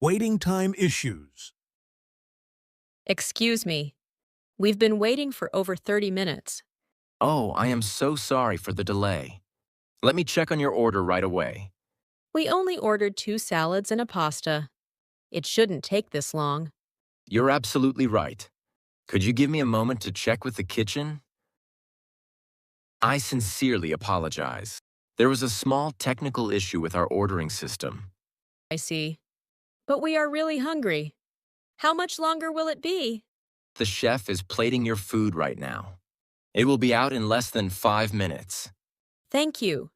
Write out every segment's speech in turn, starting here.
Waiting time issues. Excuse me. We've been waiting for over 30 minutes. Oh, I am so sorry for the delay. Let me check on your order right away. We only ordered 2 salads and a pasta. It shouldn't take this long. You're absolutely right. Could you give me a moment to check with the kitchen? I sincerely apologize. There was a small technical issue with our ordering system. I see. But we are really hungry. How much longer will it be? The chef is plating your food right now. It will be out in less than 5 minutes. Thank you.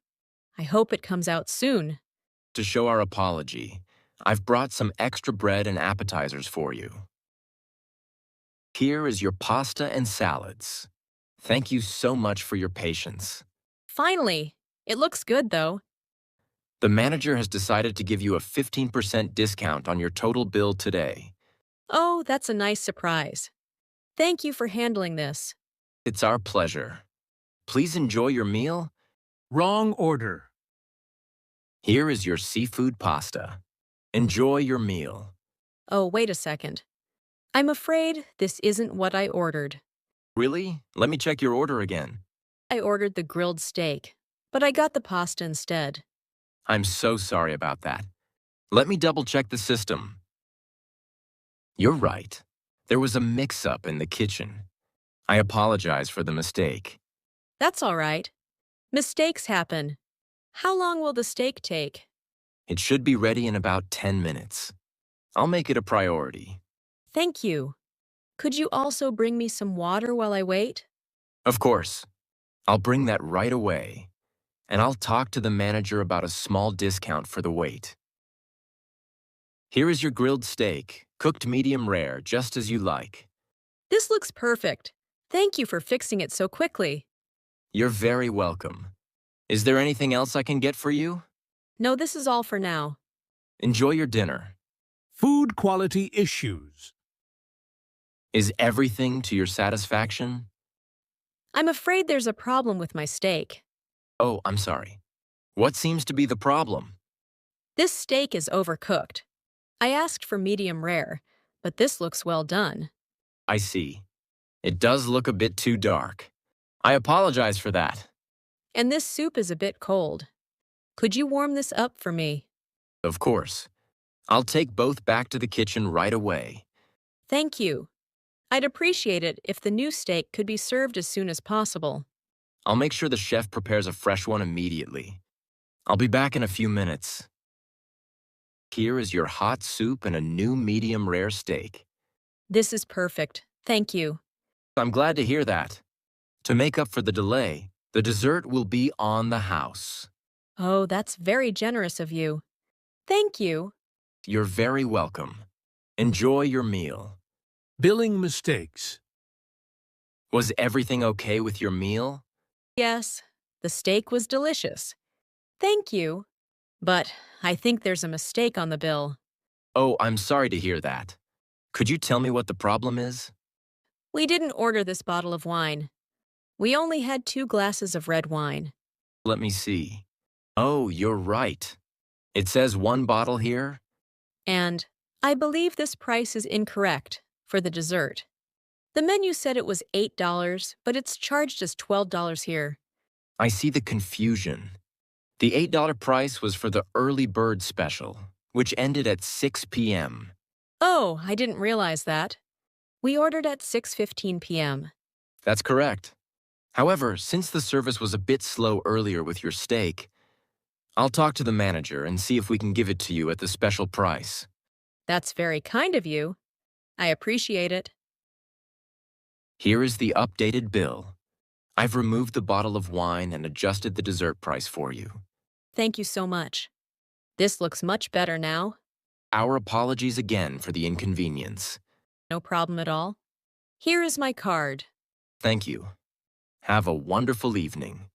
I hope it comes out soon. To show our apology, I've brought some extra bread and appetizers for you. Here is your pasta and salads. Thank you so much for your patience. Finally! It looks good, though. The manager has decided to give you a 15% discount on your total bill today. Oh, that's a nice surprise. Thank you for handling this. It's our pleasure. Please enjoy your meal. Wrong order. Here is your seafood pasta. Enjoy your meal. Oh, wait a second. I'm afraid this isn't what I ordered. Really? Let me check your order again. I ordered the grilled steak, but I got the pasta instead. I'm so sorry about that. Let me double-check the system. You're right. There was a mix-up in the kitchen. I apologize for the mistake. That's all right. Mistakes happen. How long will the steak take? It should be ready in about 10 minutes. I'll make it a priority. Thank you. Could you also bring me some water while I wait? Of course. I'll bring that right away. And I'll talk to the manager about a small discount for the wait. Here is your grilled steak, cooked medium rare, just as you like. This looks perfect. Thank you for fixing it so quickly. You're very welcome. Is there anything else I can get for you? No, this is all for now. Enjoy your dinner. Food quality issues. Is everything to your satisfaction? I'm afraid there's a problem with my steak. Oh, I'm sorry. What seems to be the problem? This steak is overcooked. I asked for medium rare, but this looks well done. I see. It does look a bit too dark. I apologize for that. And this soup is a bit cold. Could you warm this up for me? Of course. I'll take both back to the kitchen right away. Thank you. I'd appreciate it if the new steak could be served as soon as possible. I'll make sure the chef prepares a fresh one immediately. I'll be back in a few minutes. Here is your hot soup and a new medium rare steak. This is perfect. Thank you. I'm glad to hear that. To make up for the delay, the dessert will be on the house. Oh, that's very generous of you. Thank you. You're very welcome. Enjoy your meal. Billing mistakes. Was everything okay with your meal? Yes, the steak was delicious. Thank you. But I think there's a mistake on the bill. Oh, I'm sorry to hear that. Could you tell me what the problem is? We didn't order this bottle of wine. We only had 2 glasses of red wine. Let me see. Oh, you're right. It says 1 bottle here. And I believe this price is incorrect for the dessert. The menu said it was $8, but it's charged as $12 here. I see the confusion. The $8 price was for the early bird special, which ended at 6 p.m. Oh, I didn't realize that. We ordered at 6:15 p.m. That's correct. However, since the service was a bit slow earlier with your steak, I'll talk to the manager and see if we can give it to you at the special price. That's very kind of you. I appreciate it. Here is the updated bill. I've removed the bottle of wine and adjusted the dessert price for you. Thank you so much. This looks much better now. Our apologies again for the inconvenience. No problem at all. Here is my card. Thank you. Have a wonderful evening.